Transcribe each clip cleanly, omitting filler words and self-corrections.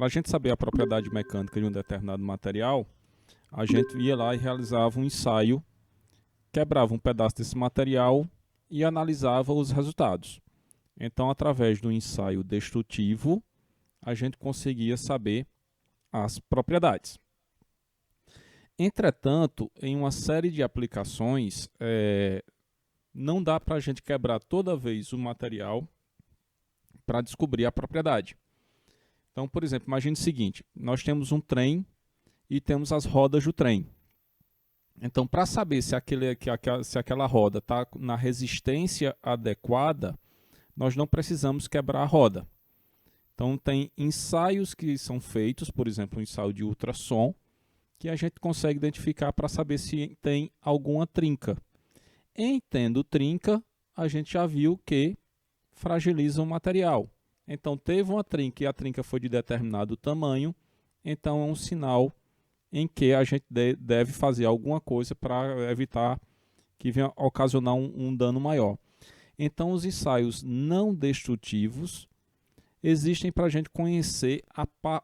Para a gente saber a propriedade mecânica de um determinado material, a gente ia lá e realizava um ensaio, quebrava um pedaço desse material e analisava os resultados. Então, através do ensaio destrutivo, a gente conseguia saber as propriedades. Entretanto, em uma série de aplicações, não dá para a gente quebrar toda vez o material para descobrir a propriedade. Então, por exemplo, imagine o seguinte, nós temos um trem e temos as rodas do trem. Então, para saber se aquela roda está na resistência adequada, nós não precisamos quebrar a roda. Então, tem ensaios que são feitos, por exemplo, um ensaio de ultrassom, que a gente consegue identificar para saber se tem alguma trinca. Em tendo trinca, a gente já viu que fragiliza o material. Então, teve uma trinca e a trinca foi de determinado tamanho, então é um sinal em que a gente deve fazer alguma coisa para evitar que venha ocasionar um dano maior. Então, os ensaios não destrutivos existem para a gente conhecer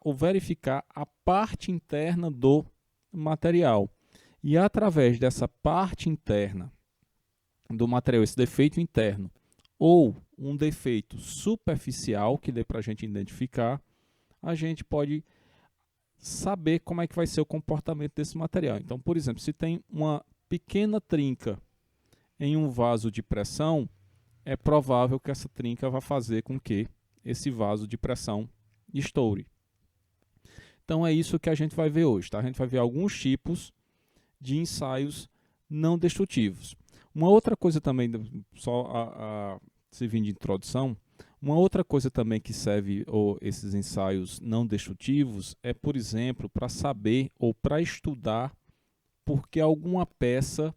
ou verificar a parte interna do material. E através dessa parte interna do material, esse defeito interno, ou um defeito superficial que dê para a gente identificar, a gente pode saber como é que vai ser o comportamento desse material. Então, por exemplo, se tem uma pequena trinca em um vaso de pressão, é provável que essa trinca vá fazer com que esse vaso de pressão estoure. Então é isso que a gente vai ver hoje. Tá? A gente vai ver alguns tipos de ensaios não destrutivos. Uma outra coisa também, só servindo de introdução, uma outra coisa também que serve esses ensaios não destrutivos é, por exemplo, para saber ou para estudar por que alguma peça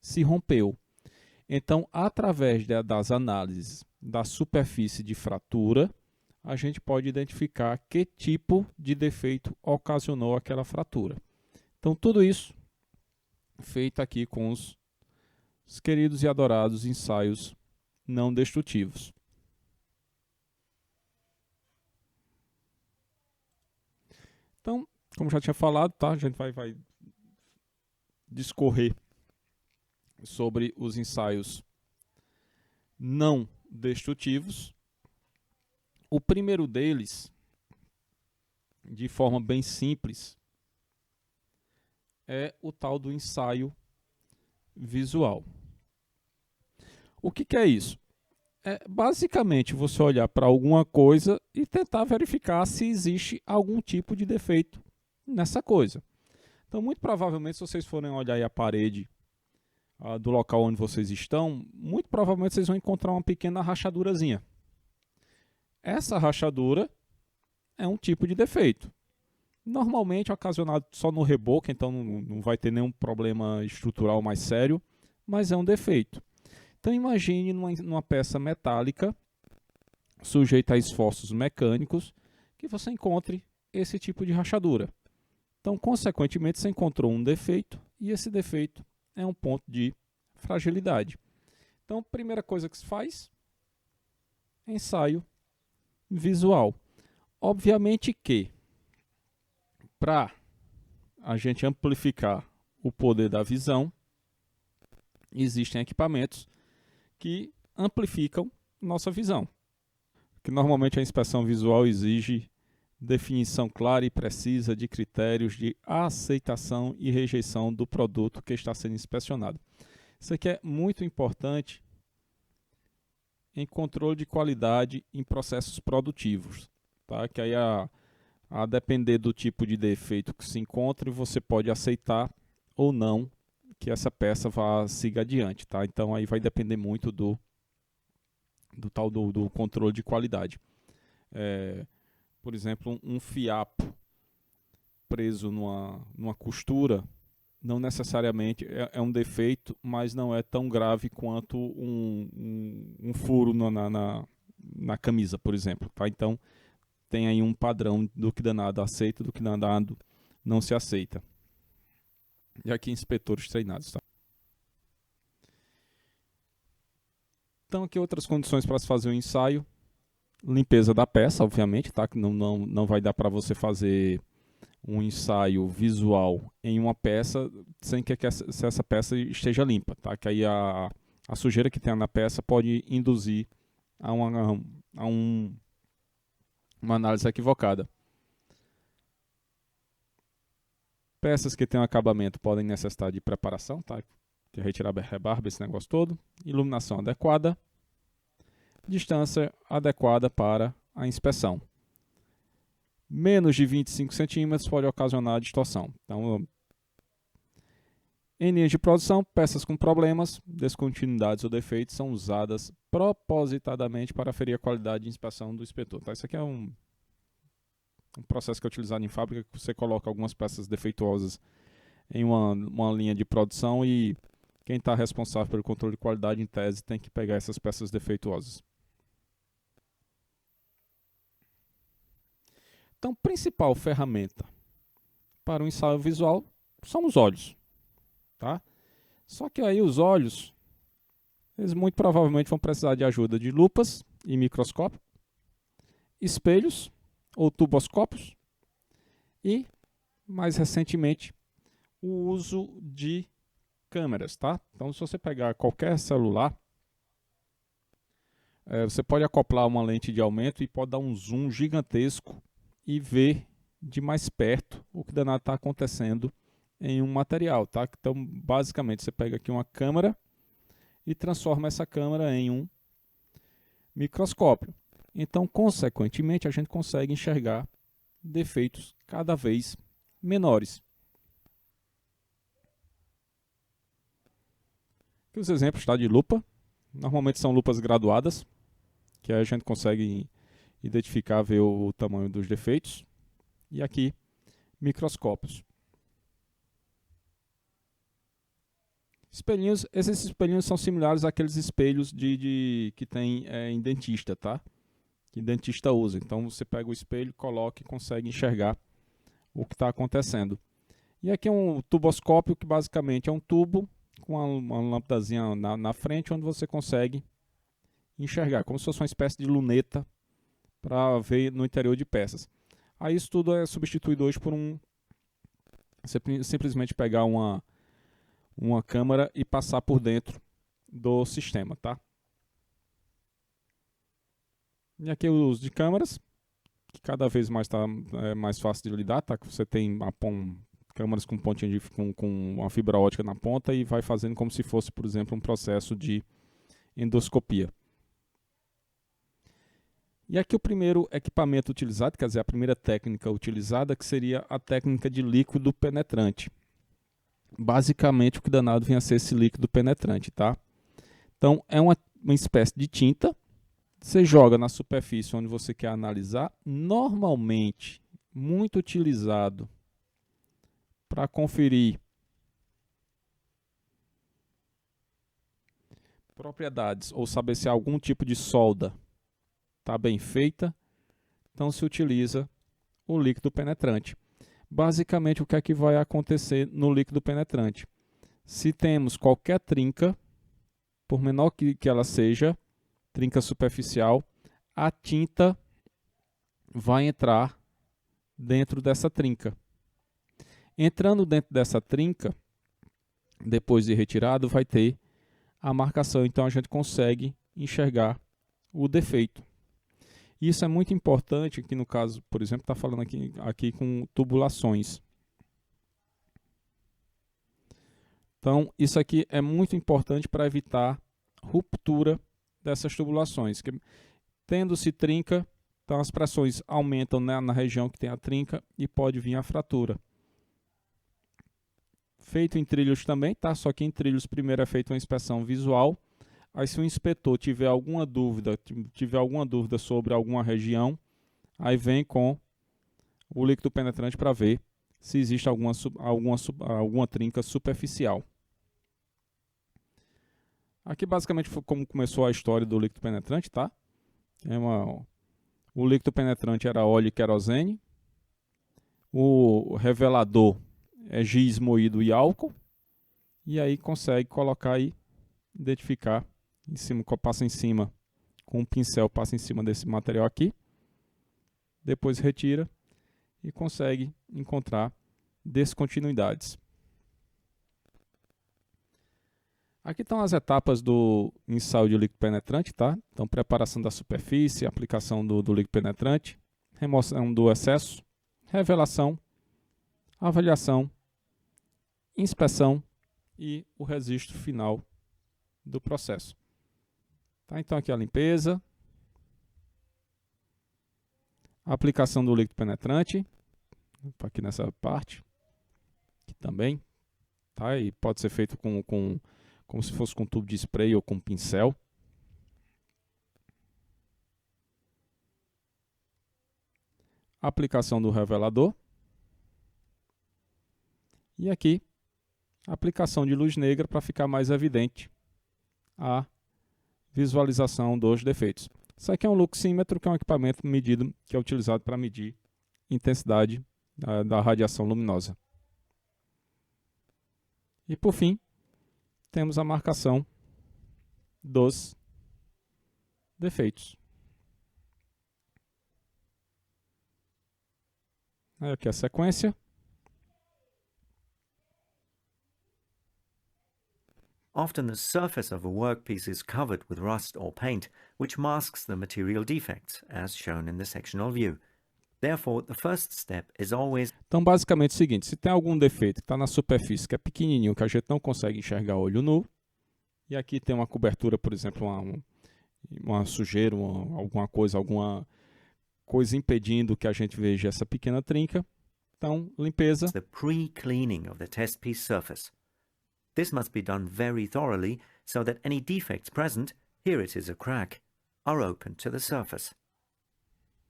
se rompeu. Então, através das análises da superfície de fratura, a gente pode identificar que tipo de defeito ocasionou aquela fratura. Então, tudo isso feito aqui com os queridos e adorados ensaios não destrutivos. Então, como já tinha falado, tá? A gente vai discorrer sobre os ensaios não destrutivos. O primeiro deles, de forma bem simples, é o tal do ensaio visual. O que é isso? É basicamente você olhar para alguma coisa e tentar verificar se existe algum tipo de defeito nessa coisa. Então, muito provavelmente, se vocês forem olhar aí a parede do local onde vocês estão, muito provavelmente vocês vão encontrar uma pequena rachadurazinha. Essa rachadura é um tipo de defeito. Normalmente ocasionado só no reboco, então não vai ter nenhum problema estrutural mais sério, mas é um defeito. Então imagine numa peça metálica, sujeita a esforços mecânicos, que você encontre esse tipo de rachadura. Então, consequentemente, você encontrou um defeito, e esse defeito é um ponto de fragilidade. Então, a primeira coisa que se faz, ensaio visual. Obviamente que, para a gente amplificar o poder da visão, existem equipamentos que amplificam nossa visão. Que normalmente a inspeção visual exige definição clara e precisa de critérios de aceitação e rejeição do produto que está sendo inspecionado. Isso aqui é muito importante em controle de qualidade em processos produtivos, tá? Que aí a depender do tipo de defeito que se encontre, você pode aceitar ou não que essa peça vá siga adiante, tá? Então aí vai depender muito do controle de qualidade. Por exemplo, um fiapo preso numa costura não necessariamente é um defeito, mas não é tão grave quanto um furo na camisa, por exemplo. Tá? Então, tem aí um padrão do que danado aceita, do que danado não se aceita. E aqui inspetores treinados. Tá? Então, aqui outras condições para se fazer o ensaio. limpeza da peça, obviamente, tá? Que não vai dar para você fazer um ensaio visual em uma peça sem que essa peça esteja limpa, tá? Que aí a sujeira que tem na peça pode induzir a uma análise equivocada. Peças que têm um acabamento podem necessitar de preparação, tá? Que é retirar a rebarba, esse negócio todo. Iluminação adequada. Distância adequada para a inspeção. Menos de 25 centímetros pode ocasionar distorção. Então, em linhas de produção, peças com problemas, descontinuidades ou defeitos são usadas propositadamente para aferir a qualidade de inspeção do inspetor. Tá? Isso aqui é um processo que é utilizado em fábrica, que você coloca algumas peças defeituosas em uma linha de produção e quem está responsável pelo controle de qualidade, em tese, tem que pegar essas peças defeituosas. Então, a principal ferramenta para o ensaio visual são os olhos. Tá? Só que aí os olhos, eles muito provavelmente vão precisar de ajuda de lupas e microscópio, espelhos ou tuboscópios e, mais recentemente, o uso de câmeras. Tá? Então, se você pegar qualquer celular, você pode acoplar uma lente de aumento e pode dar um zoom gigantesco e ver de mais perto o que danado está acontecendo em um material, tá? Então, basicamente, você pega aqui uma câmera e transforma essa câmera em um microscópio. Então, consequentemente, a gente consegue enxergar defeitos cada vez menores. Aqui os exemplos, tá, de lupa. Normalmente são lupas graduadas, que aí a gente consegue identificar, ver o tamanho dos defeitos. E aqui, microscópios. Espelhinhos, esses espelhinhos são similares àqueles espelhos que tem em dentista, tá? Que dentista usa. Então você pega o espelho, coloca e consegue enxergar o que está acontecendo. E aqui é um tuboscópio, que basicamente é um tubo com uma lâmpadazinha na frente, onde você consegue enxergar, como se fosse uma espécie de luneta para ver no interior de peças. Aí isso tudo é substituído hoje por você simplesmente pegar uma câmera e passar por dentro do sistema, tá? E aqui o uso de câmeras, que cada vez mais está mais fácil de lidar, tá? Você tem câmeras com pontinha com uma fibra ótica na ponta e vai fazendo como se fosse, por exemplo, um processo de endoscopia. E aqui o primeiro equipamento utilizado, quer dizer, a primeira técnica utilizada, que seria a técnica de líquido penetrante. Basicamente, o que danado vinha a ser esse líquido penetrante, tá? Então, é uma espécie de tinta. Você joga na superfície onde você quer analisar. Normalmente, muito utilizado para conferir propriedades ou saber se algum tipo de solda está bem feita. Então, se utiliza o líquido penetrante. Basicamente, o que é que vai acontecer no líquido penetrante? Se temos qualquer trinca, por menor que ela seja, trinca superficial, a tinta vai entrar dentro dessa trinca. Entrando dentro dessa trinca, depois de retirado, vai ter a marcação. Então, a gente consegue enxergar o defeito. Isso é muito importante, que no caso, por exemplo, está falando aqui com tubulações. Então, isso aqui é muito importante para evitar ruptura dessas tubulações. Tendo-se trinca, então as pressões aumentam, né, na região que tem a trinca e pode vir a fratura. Feito em trilhos também, tá? Só que em trilhos primeiro é feita uma inspeção visual. Aí se o inspetor tiver alguma dúvida sobre alguma região, aí vem com o líquido penetrante para ver se existe alguma trinca superficial. Aqui basicamente foi como começou a história do líquido penetrante, tá? O líquido penetrante era óleo e querosene. O revelador é giz moído e álcool. E aí consegue colocar e identificar, passa em cima com um pincel passa em cima desse material aqui, depois retira e consegue encontrar descontinuidades. Aqui estão as etapas do ensaio de líquido penetrante, tá? Então, preparação da superfície, aplicação do líquido penetrante, remoção do excesso, revelação, avaliação, inspeção e o registro final do processo. Tá? Então, aqui a limpeza, a aplicação do líquido penetrante, aqui nessa parte, aqui também, tá? E pode ser feito como se fosse com tubo de spray ou com pincel. Aplicação do revelador. E aqui, aplicação de luz negra para ficar mais evidente a visualização dos defeitos. Isso aqui é um luxímetro, que é um equipamento medido, que é utilizado para medir intensidade da radiação luminosa. E por fim, temos a marcação dos defeitos. Aqui a sequência. Often the surface of a workpiece is covered with rust or paint, which masks the material defects, as shown in the sectional view. Therefore, the first step is always... Então, basicamente é o seguinte, se tem algum defeito que está na superfície, que é pequenininho, que a gente não consegue enxergar a olho nu, e aqui tem uma cobertura, por exemplo, uma sujeira, alguma coisa impedindo que a gente veja essa pequena trinca. Então, limpeza. The pre-cleaning of the test piece surface. This must be done very thoroughly so that any defects present, here it is a crack, are open to the surface.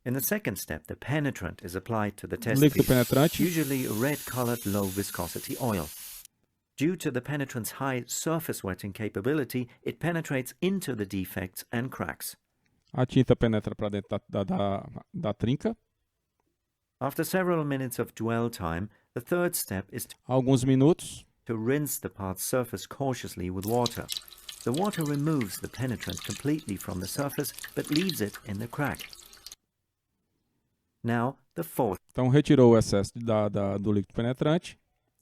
In the second step, the penetrant is applied to the test Líquido piece, penetrante. usually a red-colored low-viscosity oil. Due to the penetrant's high surface wetting capability, it penetrates into the defects and cracks. A tinta penetra para dentro da trinca. After several minutes of dwell time, the third step is Alguns minutos. to rinse the part's surface cautiously with water. The water removes the penetrant completely from the surface, but leaves it in the crack. Now, the fourth Então, retirou o excesso do líquido penetrante.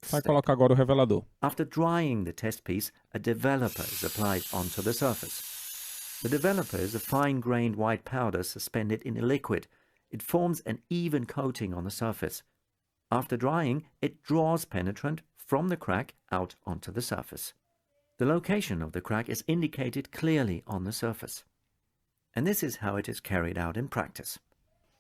Vai colocar agora o revelador. After drying the test piece, a developer is applied onto the surface. The developer is a fine-grained white powder suspended in a liquid. It forms an even coating on the surface. After drying, it draws penetrant from the crack out onto the surface. The location of the crack is indicated clearly on the surface. And this is how it is carried out in practice.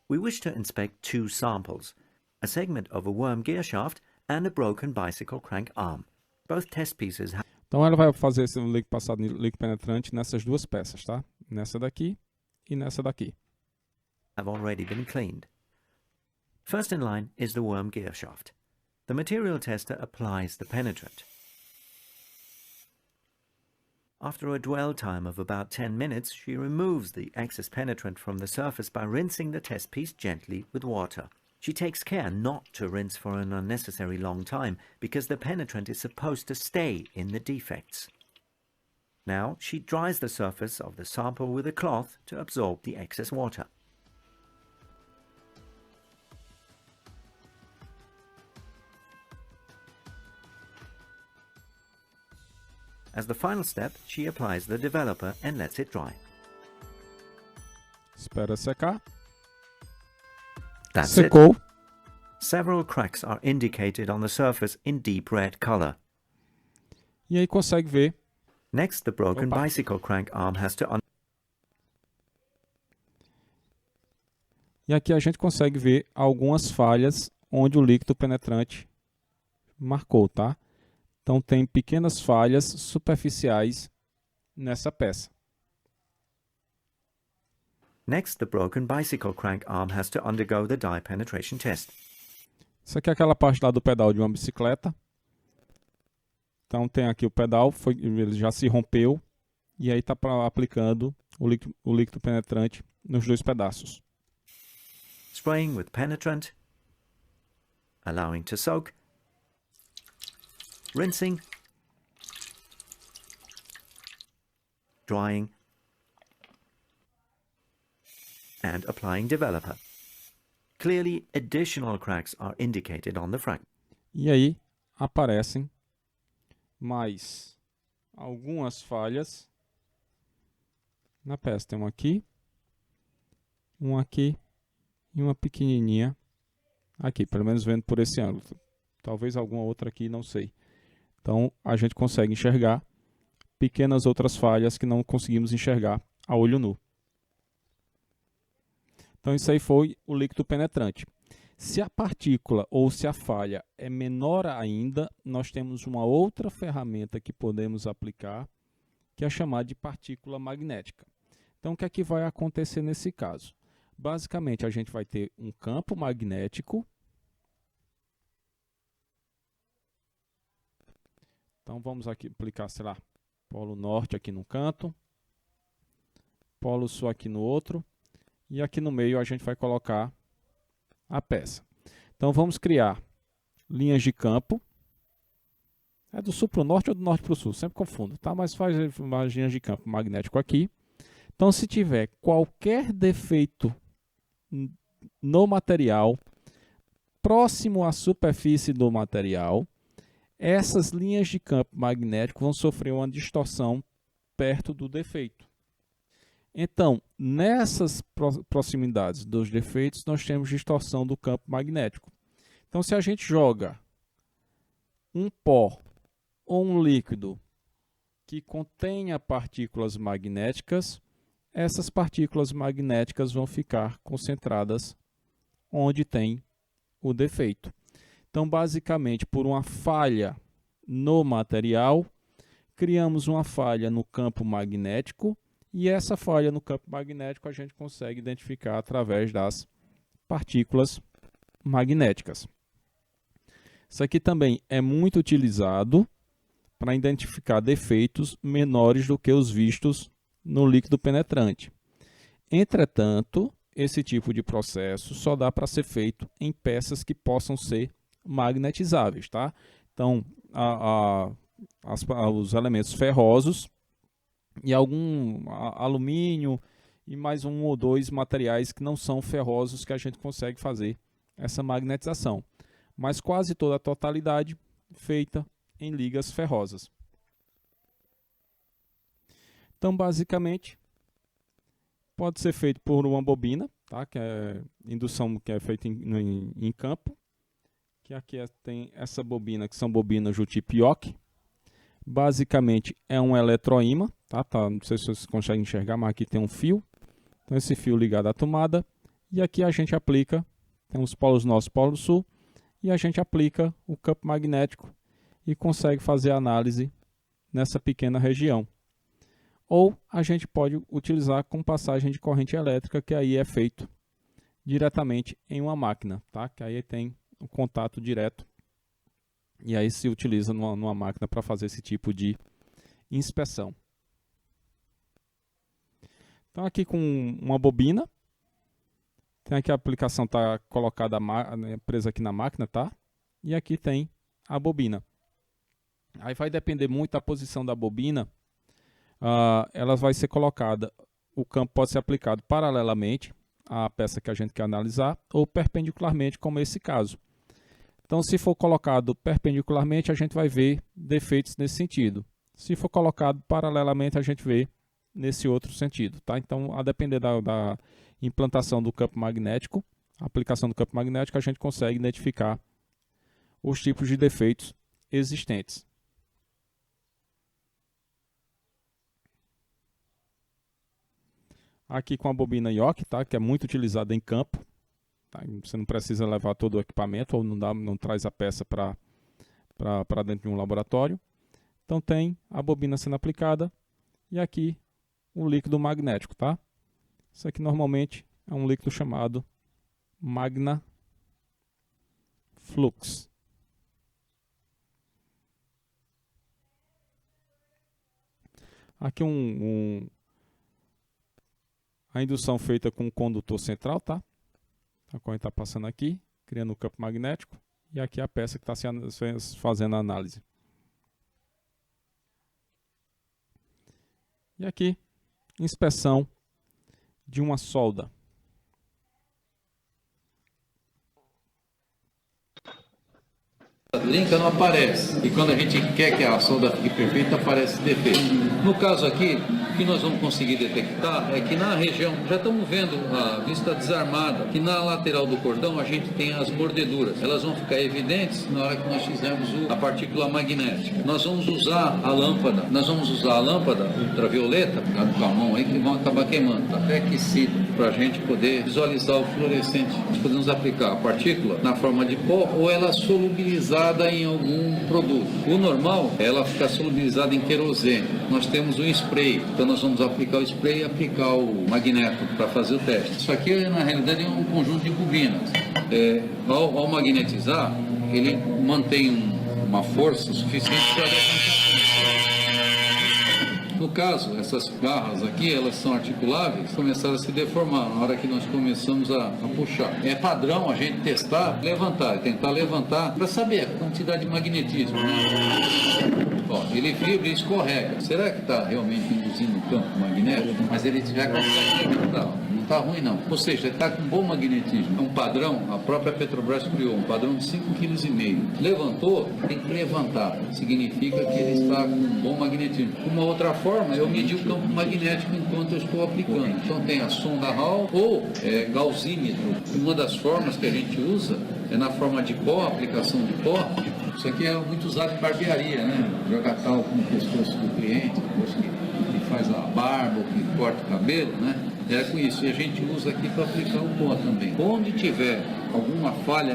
We wish to inspect two samples, a segment of a worm gear shaft and a broken bicycle crank arm. Both test pieces have... Então, ela vai fazer esse líquido passado em líquido penetrante nessas duas peças, tá? Nessa daqui e nessa daqui. have already been cleaned. First in line is the worm gear shaft. The material tester applies the penetrant. After a dwell time of about 10 minutes, she removes the excess penetrant from the surface by rinsing the test piece gently with water. She takes care not to rinse for an unnecessary long time, because the penetrant is supposed to stay in the defects. Now she dries the surface of the sample with a cloth to absorb the excess water. As the final step, she applies the developer and lets it dry. Espera secar. That's Secou. it. Several cracks are indicated on the surface in deep red color. E aí consegue ver. Next, the broken Opa. bicycle crank arm has to E aqui a gente consegue ver algumas falhas onde o líquido penetrante marcou, tá? Então tem pequenas falhas superficiais nessa peça. Next, the broken bicycle crank arm has to undergo the dye penetration test. Isso aqui é aquela parte lá do pedal de uma bicicleta. Então tem aqui o pedal, ele já se rompeu e aí está aplicando o líquido penetrante nos dois pedaços. Spraying with penetrant, allowing to soak, rinsing, drying, and applying developer. Clearly, additional cracks are indicated on the fragment. E aí aparecem mais algumas falhas na peça. Tem uma aqui e uma pequenininha aqui, pelo menos vendo por esse ângulo. Talvez alguma outra aqui, não sei. Então a gente consegue enxergar pequenas outras falhas que não conseguimos enxergar a olho nu. Então isso aí foi o líquido penetrante. Se a partícula ou se a falha é menor ainda, nós temos uma outra ferramenta que podemos aplicar, que é chamada de partícula magnética. Então o que é que vai acontecer nesse caso? Basicamente a gente vai ter um campo magnético. Então vamos aqui aplicar, sei lá, polo norte aqui no canto, polo sul aqui no outro, e aqui no meio a gente vai colocar a peça. Então vamos criar linhas de campo. É do sul para o norte ou do norte para o sul? Sempre confundo, tá? Mas faz umas linhas de campo magnético aqui. Então se tiver qualquer defeito no material, próximo à superfície do material, essas linhas de campo magnético vão sofrer uma distorção perto do defeito. Então, nessas proximidades dos defeitos, nós temos distorção do campo magnético. Então, se a gente joga um pó ou um líquido que contenha partículas magnéticas, essas partículas magnéticas vão ficar concentradas onde tem o defeito. Então, basicamente, por uma falha no material, criamos uma falha no campo magnético, e essa falha no campo magnético a gente consegue identificar através das partículas magnéticas. Isso aqui também é muito utilizado para identificar defeitos menores do que os vistos no líquido penetrante. Entretanto, esse tipo de processo só dá para ser feito em peças que possam ser magnetizáveis, tá? Então, os elementos ferrosos e algum alumínio e mais um ou dois materiais que não são ferrosos que a gente consegue fazer essa magnetização. Mas quase toda a totalidade feita em ligas ferrosas. Então, basicamente, pode ser feito por uma bobina, tá? Que é indução que é feita em campo. Que aqui tem essa bobina, que são bobinas do tipo Yock. Basicamente é um eletroímã, tá? Não sei se vocês conseguem enxergar, mas aqui tem um fio. Então esse fio ligado à tomada. E aqui a gente aplica, tem os polos norte e polo sul, e a gente aplica o campo magnético e consegue fazer a análise nessa pequena região. Ou a gente pode utilizar com passagem de corrente elétrica, que aí é feito diretamente em uma máquina, tá? Que aí tem um contato direto. E aí se utiliza numa máquina para fazer esse tipo de inspeção. Então aqui com uma bobina. Tem aqui a aplicação está colocada presa aqui na máquina, tá? E aqui tem a bobina. Aí vai depender muito da posição da bobina. Ela vai ser colocada, o campo pode ser aplicado paralelamente à peça que a gente quer analisar ou perpendicularmente, como esse caso. Então, se for colocado perpendicularmente, a gente vai ver defeitos nesse sentido. Se for colocado paralelamente, a gente vê nesse outro sentido, tá? Então, a depender da implantação do campo magnético, a aplicação do campo magnético, a gente consegue identificar os tipos de defeitos existentes. Aqui com a bobina Yock, tá? Que é muito utilizada em campo. Tá? Você não precisa levar todo o equipamento ou não traz a peça para dentro de um laboratório. Então tem a bobina sendo aplicada e aqui o líquido magnético, tá? Isso aqui normalmente é um líquido chamado Magna Flux. Aqui a indução feita com um condutor central, tá? A corrente está passando aqui, criando um campo magnético, e aqui a peça que está fazendo a análise. E aqui, inspeção de uma solda. brinca, não aparece. E quando a gente quer que a solda fique perfeita, aparece defeito. No caso aqui, o que nós vamos conseguir detectar é que na região, já estamos vendo a vista desarmada, que na lateral do cordão a gente tem as mordeduras. Elas vão ficar evidentes na hora que nós fizermos a partícula magnética. Nós vamos usar a lâmpada, ultravioleta, com a mão aí, que vão acabar queimando, está até aquecido, para a gente poder visualizar o fluorescente. Nós podemos aplicar a partícula na forma de pó ou ela solubilizada em algum produto. O normal é ela ficar solubilizada em querosene. Nós temos um spray, então nós vamos aplicar o spray e aplicar o magneto para fazer o teste. Isso aqui, na realidade, é um conjunto de bobinas. Ao magnetizar, ele mantém uma força suficiente para levantar. No caso, essas garras aqui, elas são articuláveis, começaram a se deformar na hora que nós começamos a puxar. É padrão a gente testar, tentar levantar, para saber a quantidade de magnetismo. Ó, ele vibra e escorrega. Será que está realmente induzindo o campo magnético? Mas ele já consegue levantar. Não está ruim não. Ou seja, está com bom magnetismo. É um padrão, a própria Petrobras criou, um padrão de 5,5 kg. Levantou, tem que levantar. Significa que ele está com bom magnetismo. Uma outra forma é eu medir o campo magnético enquanto eu estou aplicando. Então tem a sonda Hall ou gaussímetro. Uma das formas que a gente usa é na forma de pó, aplicação de pó. Isso aqui é muito usado em barbearia, né? Jogar talco no pescoço do cliente, depois que faz a barba ou que corta o cabelo, né? É com isso. E a gente usa aqui para aplicar o pó também. Onde tiver alguma falha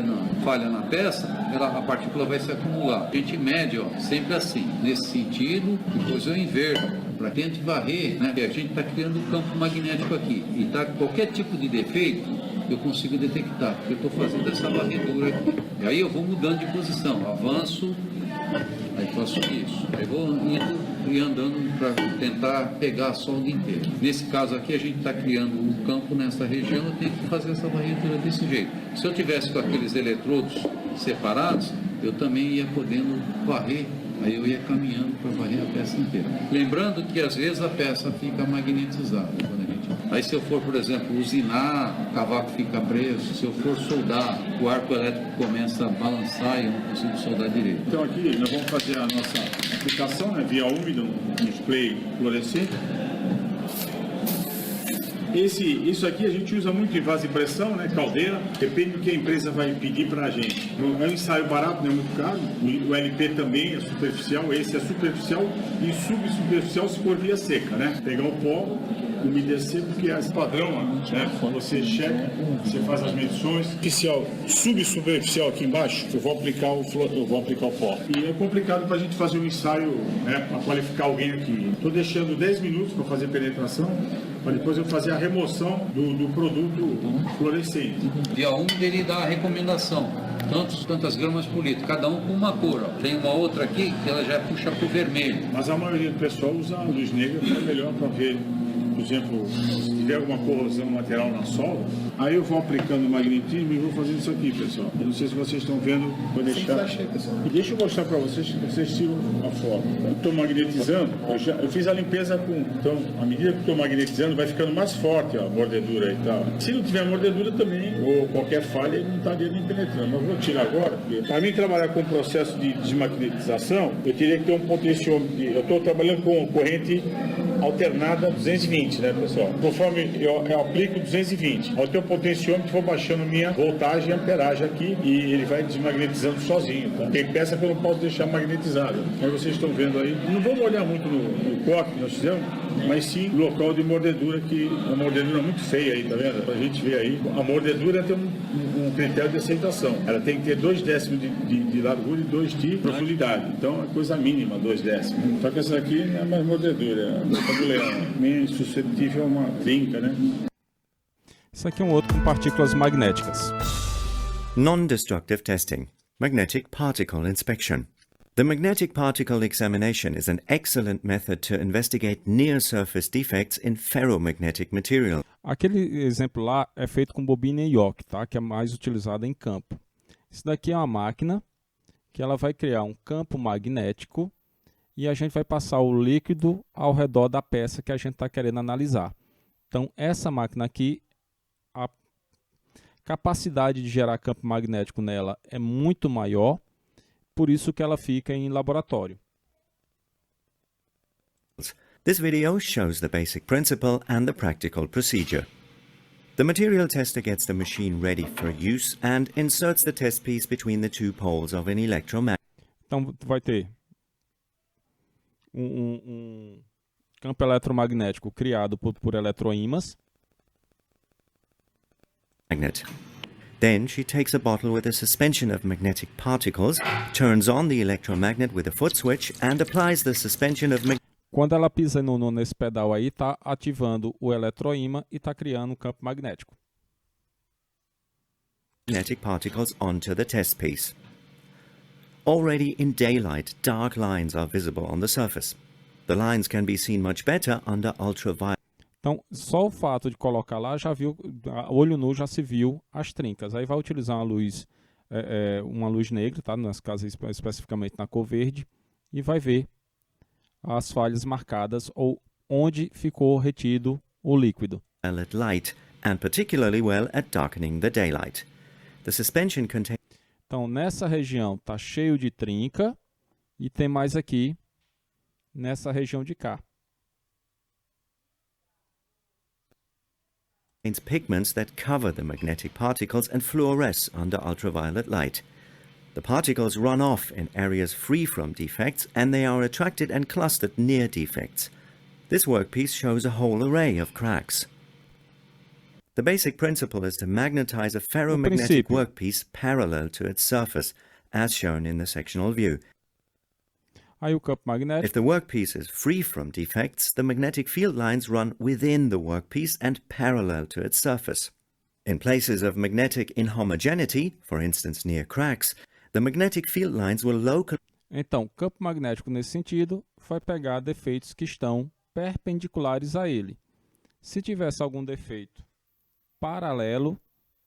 na peça, a partícula vai se acumular. A gente mede, sempre assim, nesse sentido, depois eu inverto, para tentar varrer, né? A gente está criando um campo magnético aqui. E qualquer tipo de defeito, eu consigo detectar, porque eu estou fazendo essa varredura aqui. E aí eu vou mudando de posição, avanço, aí faço isso. Aí vou indo e andando para tentar pegar a solda inteira. Nesse caso aqui, a gente está criando um campo nessa região, eu tenho que fazer essa varredura desse jeito. Se eu tivesse com aqueles eletrodos separados, eu também ia podendo varrer. Aí eu ia caminhando para varrer a peça inteira. Lembrando que às vezes a peça fica magnetizada. Aí se eu for, por exemplo, usinar, o cavaco fica preso. Se eu for soldar, o arco elétrico começa a balançar e eu não consigo soldar direito. Então aqui nós vamos fazer a nossa aplicação, né, via úmida, um spray fluorescente. Isso aqui a gente usa muito em vaso de pressão, né, caldeira, depende do que a empresa vai pedir para a gente. É um ensaio barato, não é muito caro, o LP também é superficial, esse é superficial e subsuperficial se for via seca, né? Pegar o pó, umedecer, porque é padrão, né? Quando você checa, você faz as medições. Superficial, subsuperficial aqui embaixo, eu vou aplicar o pó. E é complicado para a gente fazer um ensaio, né, para qualificar alguém aqui. Estou deixando 10 minutos para fazer penetração, para depois eu fazer a remoção do produto fluorescente. E a úmida ele dá a recomendação, tantas gramas por litro, cada um com uma cor. Tem uma outra aqui que ela já puxa para o vermelho. Mas a maioria do pessoal usa a luz negra, que é melhor para ver. Por exemplo, se tiver alguma corrosão lateral na sola, aí eu vou aplicando o magnetismo e vou fazendo isso aqui, pessoal. Eu não sei se vocês estão vendo, vou deixar. E deixa eu mostrar para vocês que vocês tiram a foto. Eu estou magnetizando, eu fiz a limpeza com. Então, à medida que estou magnetizando, vai ficando mais forte a mordedura e tal. Se não tiver mordedura também, ou qualquer falha, ele não estaria nem penetrando. Mas vou tirar agora, porque para mim trabalhar com o processo de desmagnetização, eu teria que ter um potenciômetro. Eu estou trabalhando com corrente alternada 220, né, pessoal? Conforme eu aplico 220, ao ter o potenciômetro, vou baixando minha voltagem e amperagem aqui e ele vai desmagnetizando sozinho, tá? Tem peça que eu não posso deixar magnetizada. Aí vocês estão vendo aí. Não vamos olhar muito no corte que nós fizemos, mas sim o local de mordedura, que é uma mordedura muito feia aí, tá vendo? Pra gente ver aí. A mordedura tem um critério de aceitação. Ela tem que ter 2 décimos de largura e 2 de profundidade. Então é coisa mínima, 2 décimos. Só que essa aqui não é mais mordedura, é menos suscetível a uma trinca, né? Isso aqui é um outro com partículas magnéticas. Non-destructive testing. Magnetic particle inspection. The magnetic particle examination is an excellent method to investigate near-surface defects in ferromagnetic material. Aquele exemplo lá é feito com bobina Yock, tá? Que é mais utilizada em campo. Isso daqui é uma máquina que ela vai criar um campo magnético e a gente vai passar o líquido ao redor da peça que a gente está querendo analisar. Então, essa máquina aqui, a capacidade de gerar campo magnético nela é muito maior, por isso que ela fica em laboratório. This video shows the basic principle and the practical procedure. The material tester gets the machine ready for use and inserts the test piece between the two poles of an electromagnet. Então vai ter um campo eletromagnético criado por eletroímãs. Then she takes a bottle with a suspension of magnetic particles, turns on the electromagnet with a foot switch and applies the suspension of Quando ela pisa nesse pedal aí, está ativando o eletroímã e está criando um campo magnético. magnetic particles onto the test piece. Already in daylight, dark lines are visible on the surface. The lines can be seen much better under ultraviolet. Então, só o fato de colocar lá, já viu, a olho nu já se viu as trincas. Aí vai utilizar uma luz negra, tá? Nesse caso especificamente na cor verde, e vai ver as falhas marcadas ou onde ficou retido o líquido. Light, and particularly well at darkening the daylight. The suspension contains Então, nessa região está cheio de trinca e tem mais aqui nessa região de cá. pigments that cover the magnetic particles and fluoresce under ultraviolet light. The particles run off in areas free from defects and they are attracted and clustered near defects. This workpiece shows a whole array of cracks. The basic principle is to magnetize a ferromagnetic workpiece parallel to its surface, as shown in the sectional view. Aí o campo magnético. If the workpiece is free from defects, the magnetic field lines run within the workpiece and parallel to its surface. In places of magnetic inhomogeneity, for instance near cracks, the magnetic field lines will localize. Então, o campo magnético nesse sentido vai pegar defeitos que estão perpendiculares a ele. Se tivesse algum defeito paralelo,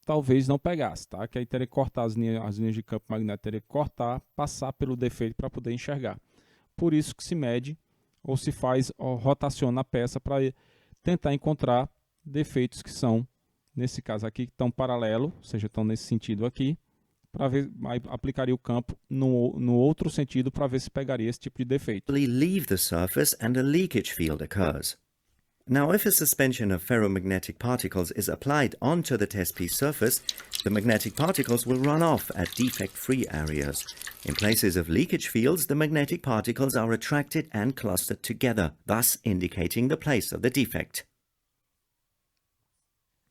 talvez não pegasse, tá? Que aí teria que cortar as linhas de campo magnético, teria que cortar, passar pelo defeito para poder enxergar. Por isso que se mede ou se faz ou rotaciona a peça para tentar encontrar defeitos que são, nesse caso aqui, que estão paralelo, ou seja, estão nesse sentido aqui, para ver, aí aplicaria o campo no outro sentido para ver se pegaria esse tipo de defeito. Leave the surface and a leakage field occurs. Now, if a suspension of ferromagnetic particles is applied onto the test piece surface, the magnetic particles will run off at defect-free areas. In places of leakage fields, the magnetic particles are attracted and clustered together, thus indicating the place of the defect.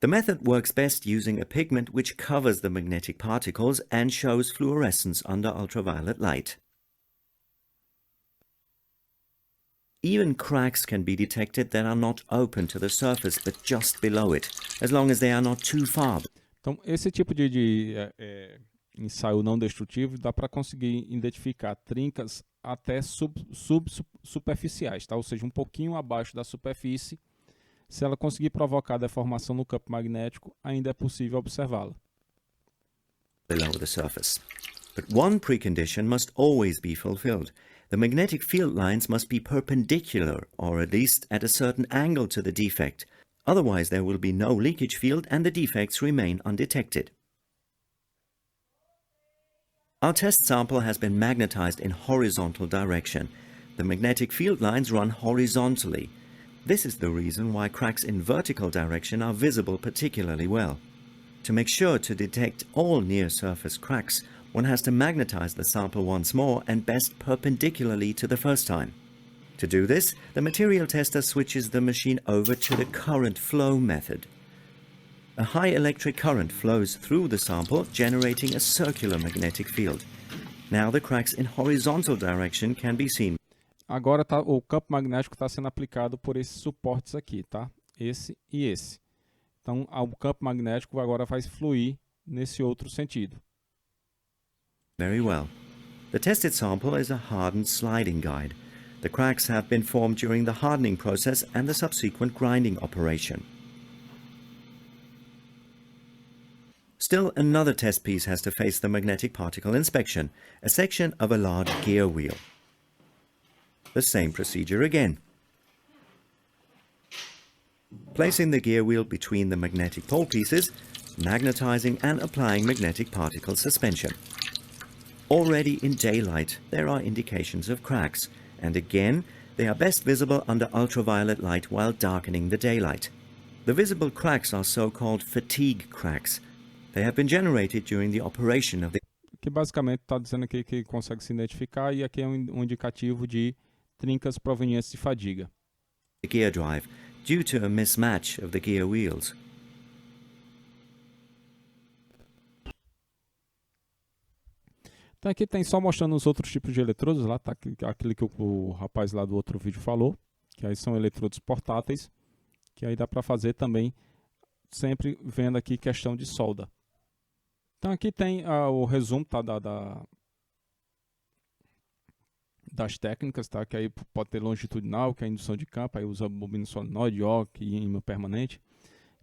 The method works best using a pigment which covers the magnetic particles and shows fluorescence under ultraviolet light. Even cracks can be detected that are not open to the surface but just below it, as long as they are not too far. Então, esse tipo de ensaio não destrutivo dá para conseguir identificar trincas até superficiais, tá? Ou seja, um pouquinho abaixo da superfície. Se ela conseguir provocar deformação no campo magnético, ainda é possível observá-la. Below the surface. But one precondition must always be fulfilled. The magnetic field lines must be perpendicular, or at least at a certain angle to the defect. Otherwise, there will be no leakage field and the defects remain undetected. Our test sample has been magnetized in horizontal direction. The magnetic field lines run horizontally. This is the reason why cracks in vertical direction are visible particularly well. To make sure to detect all near-surface cracks, one has to magnetize the sample once more and best perpendicularly to the first time. To do this, the material tester switches the machine over to the current flow method. A high electric current flows through the sample, generating a circular magnetic field. Now the cracks in horizontal direction can be seen. Agora o campo magnético está sendo aplicado por esses suportes aqui, tá? Esse e esse. Então, o campo magnético agora vai fluir nesse outro sentido. Very well. The tested sample is a hardened sliding guide. The cracks have been formed during the hardening process and the subsequent grinding operation. Still, another test piece has to face the magnetic particle inspection, a section of a large gear wheel. The same procedure again. Placing the gear wheel between the magnetic pole pieces, magnetizing and applying magnetic particle suspension. Already in daylight, there are indications of cracks, and again, they are best visible under ultraviolet light while darkening the daylight. The visible cracks are so-called fatigue cracks. They have been generated during the operation of the Que basicamente está dizendo aqui que consegue se identificar, e aqui é um indicativo de trincas provenientes de fadiga. gear drive due to a mismatch of the gear wheels. Então aqui tem só mostrando os outros tipos de eletrodos, lá tá aquele que o rapaz lá do outro vídeo falou, que aí são eletrodos portáteis, que aí dá para fazer também, sempre vendo aqui questão de solda. Então aqui tem o resumo, tá, das técnicas, tá, que aí pode ter longitudinal, que é indução de campo, aí usa bobina solenoide, OC e ímã permanente,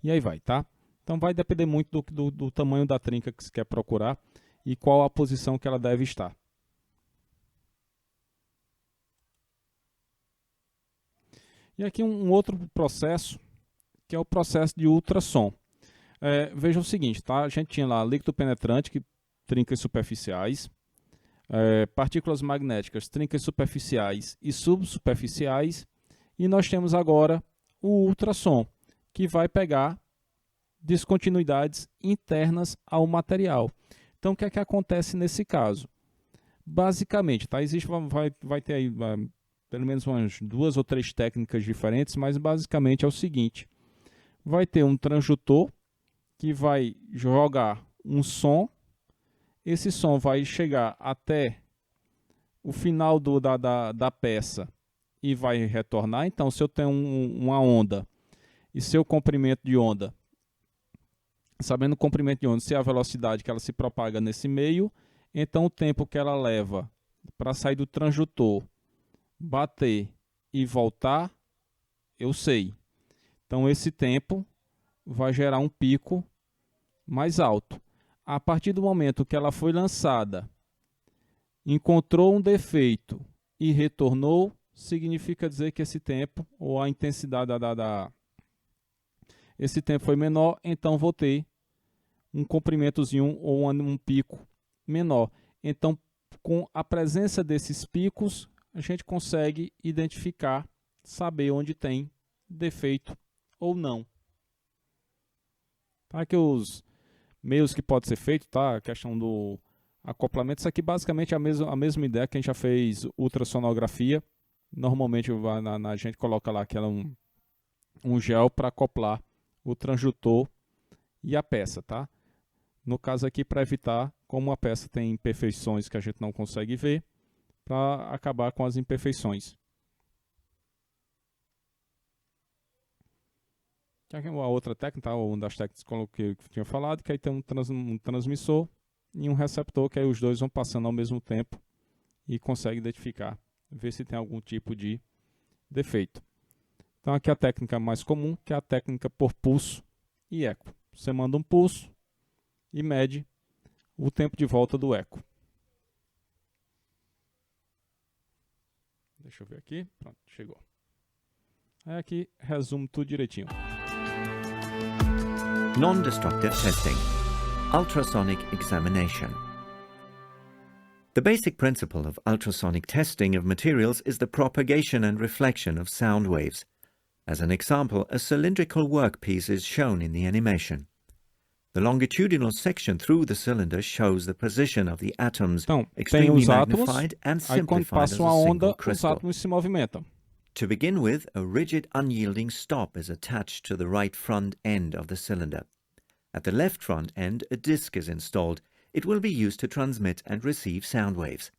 e aí vai, tá? Então vai depender muito do tamanho da trinca que você quer procurar e qual a posição que ela deve estar. E aqui um outro processo, que é o processo de ultrassom. Veja o seguinte, tá? A gente tinha lá líquido penetrante, que trincas superficiais, partículas magnéticas, trincas superficiais e subsuperficiais, e nós temos agora o ultrassom, que vai pegar descontinuidades internas ao material. Então, o que é que acontece nesse caso? Basicamente, tá? Vai ter aí pelo menos umas 2 ou 3 técnicas diferentes, mas basicamente é o seguinte: vai ter um transdutor que vai jogar um som, esse som vai chegar até o final da peça e vai retornar. Então, se eu tenho uma onda e seu comprimento de onda, sabendo o comprimento de onda, se é a velocidade que ela se propaga nesse meio, então o tempo que ela leva para sair do transdutor, bater e voltar, eu sei. Então esse tempo vai gerar um pico mais alto. A partir do momento que ela foi lançada, encontrou um defeito e retornou, significa dizer que esse tempo, ou a intensidade esse tempo foi menor, então vou ter um comprimentozinho ou um pico menor. Então, com a presença desses picos, a gente consegue identificar, saber onde tem defeito ou não. Tá? Que os meios que pode ser feito, tá? A questão do acoplamento, isso aqui basicamente é a mesma ideia que a gente já fez ultrassonografia. Normalmente a gente coloca lá um gel para acoplar o transdutor e a peça, tá? No caso aqui, para evitar, como a peça tem imperfeições que a gente não consegue ver, para acabar com as imperfeições. Aqui uma outra técnica, tá? Uma das técnicas que eu tinha falado, que aí tem um transmissor e um receptor, que aí os dois vão passando ao mesmo tempo e consegue identificar, ver se tem algum tipo de defeito. Então aqui a técnica mais comum, que é a técnica por pulso e eco. Você manda um pulso e mede o tempo de volta do eco. Deixa eu ver aqui. Pronto, chegou. Aí aqui resumo tudo direitinho. Non-destructive testing. Ultrasonic examination. The basic principle of ultrasonic testing of materials is the propagation and reflection of sound waves. As an example, a cylindrical workpiece is shown in the animation. The longitudinal section through the cylinder shows the position of the atoms, Então, tem extremely os átomos, magnified and aí quando simplified as passa a uma single onda, os crystal. átomos se movimentam. To begin with, a rigid, unyielding stop is attached to the right front end of the cylinder. At the left front end, a disc is installed. It will be used to transmit and receive sound waves.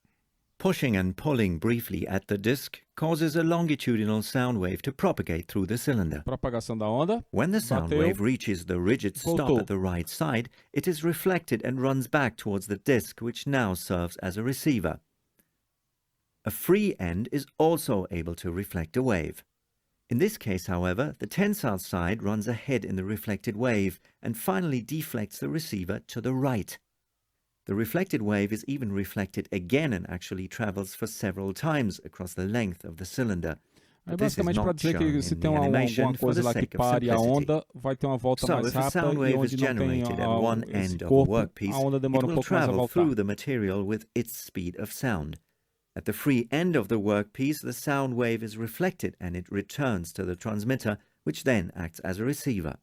Pushing and pulling briefly at the disc causes a longitudinal sound wave to propagate through the cylinder. Propagação da onda. When the sound Bateu, wave reaches the rigid stop voltou. at the right side, it is reflected and runs back towards the disc, which now serves as a receiver. A free end is also able to reflect a wave. In this case, however, the tensile side runs ahead in the reflected wave and finally deflects the receiver to the right. The reflected wave is even reflected again and actually travels for several times across the length of the cylinder. Aí but this is basicamente para not dizer shown que se in tem the animation alguma for the coisa lá que sake of pare a simplicity. onda, vai ter uma volta So, mais if a rápida sound e wave is onde não tem generated at one esse end of a corpo, workpiece, a onda it demora um will pouco mais a travel voltar. through the material with its speed of sound. At the free end of the workpiece, the sound wave is reflected and it returns to the transmitter, which then acts as a receiver.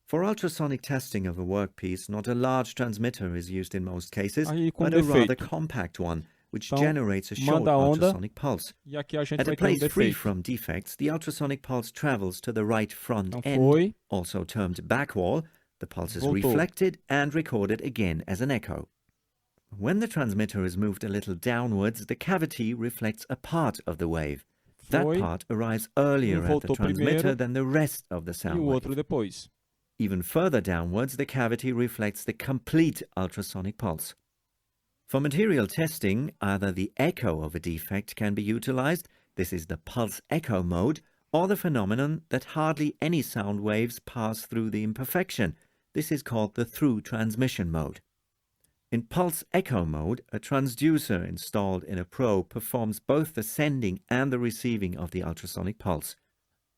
For ultrasonic testing of a workpiece, not a large transmitter is used in most cases, Aí com but a rather defeito. compact one, which Então, generates a short manda a onda ultrasonic pulse. e aqui a gente At a vai ter um place free defeito. from defects, the ultrasonic pulse travels to the right front Então end, foi, also termed back wall. The pulse is voltou. reflected and recorded again as an echo. When the transmitter is moved a little downwards, the cavity reflects a part of the wave. That Foi, part arrives earlier at the voltou transmitter primeiro than the rest of the e sound o wave. outro depois. Even further downwards, the cavity reflects the complete ultrasonic pulse. For material testing, either the echo of a defect can be utilized, this is the pulse echo mode, or the phenomenon that hardly any sound waves pass through the imperfection. This is called the through transmission mode. In pulse echo mode, a transducer installed in a probe performs both the sending and the receiving of the ultrasonic pulse.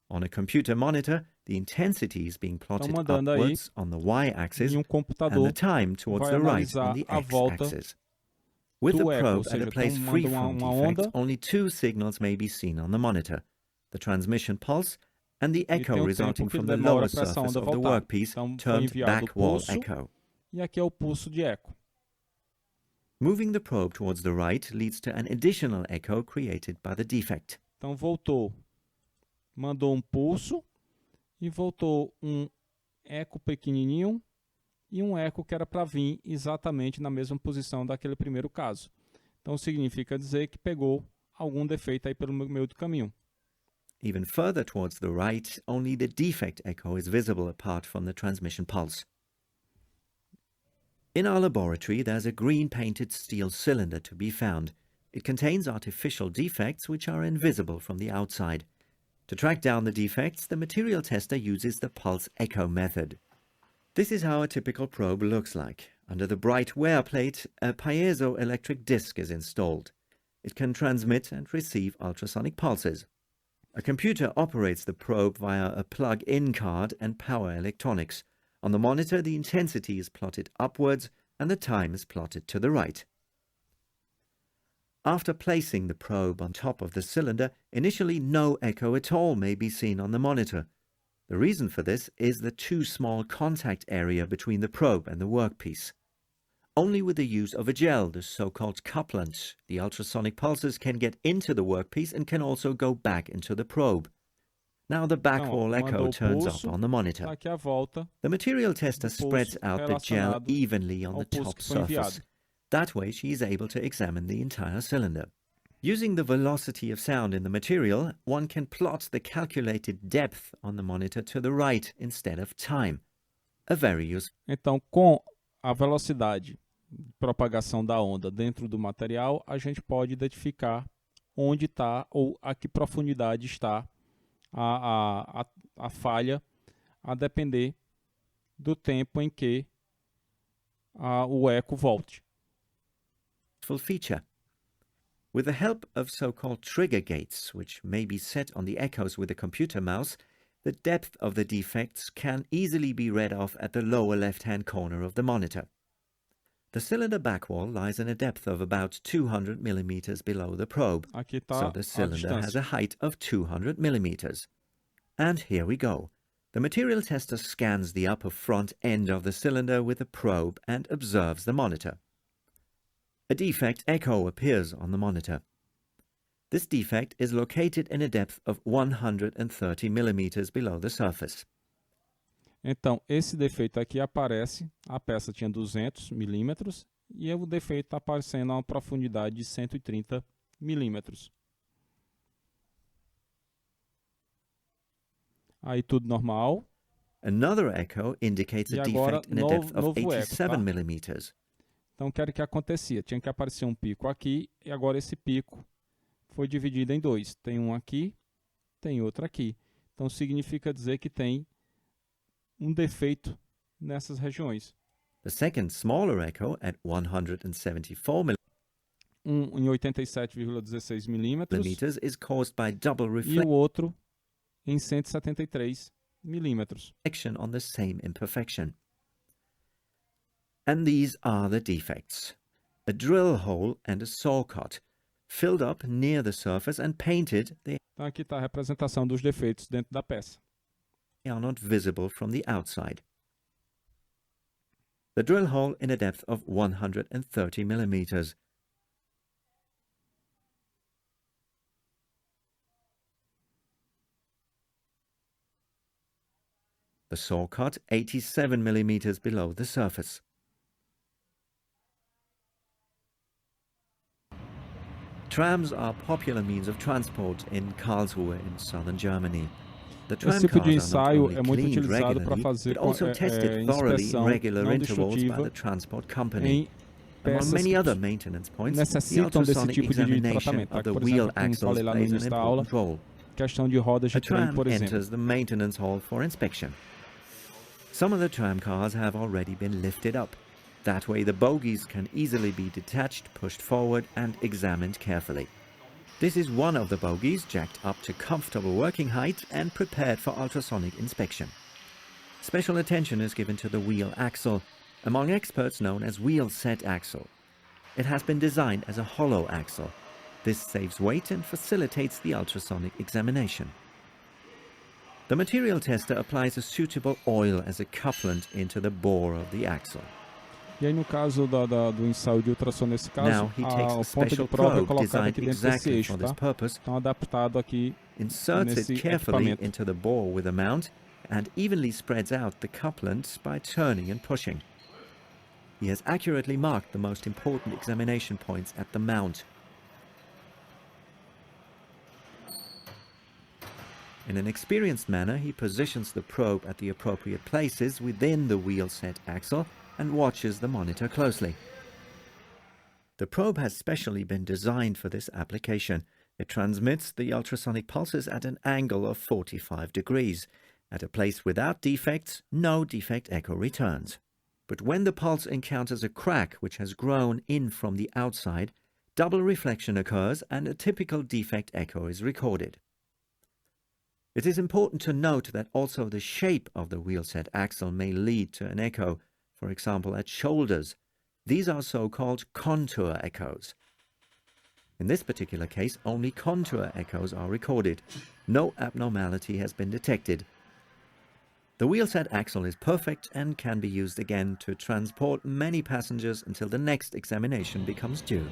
On a computer monitor, the intensity is being plotted mandando aí upwards on the y-axis E um and the computador time towards vai the right on analisar the a volta x-axis. With the do eco, ou probe at seja, a place então free manda from uma defects, onda only two signals may be seen on the monitor, the transmission pulse and the e tem echo o resulting tempo que from the demora lower para essa surface onda of the voltar. workpiece, Então foi termed enviado o back wall pulso echo. e aqui é o pulso de eco. Moving the probe towards the right leads to an additional echo created by the defect. Então voltou, mandou um pulso e voltou um eco pequenininho e um eco que era para vir exatamente na mesma posição daquele primeiro caso. Então significa dizer que pegou algum defeito aí pelo meio do caminho. Even further towards the right, only the defect echo is visible apart from the transmission pulse. In our laboratory, there's a green painted steel cylinder to be found. It contains artificial defects which are invisible from the outside. To track down the defects, the material tester uses the pulse echo method. This is how a typical probe looks like. Under the bright wear plate, a piezoelectric disc is installed. It can transmit and receive ultrasonic pulses. A computer operates the probe via a plug-in card and power electronics. On the monitor, the intensity is plotted upwards and the time is plotted to the right. After placing the probe on top of the cylinder, initially no echo at all may be seen on the monitor. The reason for this is the too small contact area between the probe and the workpiece. Only with the use of a gel, the so-called couplant, the ultrasonic pulses can get into the workpiece and can also go back into the probe. Now the back Então, wall echo mandou o turns up pulso, on the monitor. tá aqui a volta The material tester do pulso spreads out the gel relacionado evenly on ao the pulso top que foi surface. enviado. That way she is able to examine the entire cylinder. Using the velocity of sound in the material, one can plot the calculated depth on the monitor to the right instead of time. A very useful. Então, com a velocidade de propagação da onda dentro do material, a gente pode identificar onde está ou a que profundidade está a falha, a depender do tempo em que o eco volte. Feature. With the help of so-called trigger gates, which may be set on the echoes with a computer mouse, the depth of the defects can easily be read off at the lower left-hand corner of the monitor. The cylinder back wall lies in a depth of about 200 millimeters below the probe, Aqui está so the a cylinder has distância. a height of 200 millimeters. And here we go. The material tester scans the upper front end of the cylinder with a probe and observes the monitor. A defect echo appears on the monitor. This defect is located in a depth of 130 millimeters below the surface. Então, esse defeito aqui aparece, a peça tinha 200 milímetros e o defeito está aparecendo a uma profundidade de 130 milímetros. Aí tudo normal. Another echo indicates E a agora, defect in a depth of novo eco, 87 tá? millimeters. Então, o que era que acontecia? Tinha que aparecer um pico aqui e agora esse pico foi dividido em dois. Tem um aqui, tem outro aqui. Então, significa dizer que tem um defeito nessas regiões. The second smaller echo at 174 millimeters um em 87,16 milímetros millimeters is caused by double e o outro em 173 milímetros. reflection on the same imperfection. And these are the defects: a drill hole and a saw cut, filled up near the surface and painted. They Então aqui está a representação dos defeitos dentro da peça. are not visible from the outside. The drill hole in a depth of 130 millimeters. The saw cut 87 millimeters below the surface. Trams are popular means of transport in Karlsruhe in southern Germany. The tram Esse tipo de cars are not ensaio only é muito cleaned utilizado para regularly, fazer but also tested thoroughly in inspeção regular não intervals by destrutiva the transport company. em Among peças many other que maintenance points, the necessitam desse ultrasonic tipo de examination tratamento. of the Por wheel exemplo, como axles falei lá no plays an início da aula, important role. questão de rodas A de trem, tram por exemplo. enters the maintenance hall for inspection. Some of the tram cars have already been lifted up. That way the bogies can easily be detached, pushed forward and examined carefully. This is one of the bogies jacked up to comfortable working height and prepared for ultrasonic inspection. Special attention is given to the wheel axle, among experts known as wheel set axle. It has been designed as a hollow axle. This saves weight and facilitates the ultrasonic examination. The material tester applies a suitable oil as a couplant into the bore of the axle. E aí no caso do ensaio de ultrassom, nesse caso, Now he takes o a ponto de special prova é probe colocado designed aqui dentro desse exactly eixo, for this tá? purpose, Então adaptado aqui inserts nesse it carefully equipamento. into the bore with a mount and evenly spreads out the couplant by turning and pushing. He has accurately marked the most important examination points at the mount. In an experienced manner, he positions the probe at the appropriate places within the wheel set axle and watches the monitor closely. The probe has specially been designed for this application. It transmits the ultrasonic pulses at an angle of 45 degrees. At a place without defects, no defect echo returns. But when the pulse encounters a crack which has grown in from the outside, double reflection occurs and a typical defect echo is recorded. It is important to note that also the shape of the wheel set axle may lead to an echo, for example at shoulders. These are so-called contour echoes. In this particular case, only contour echoes are recorded. No abnormality has been detected. The wheel set axle is perfect and can be used again to transport many passengers until the next examination becomes due.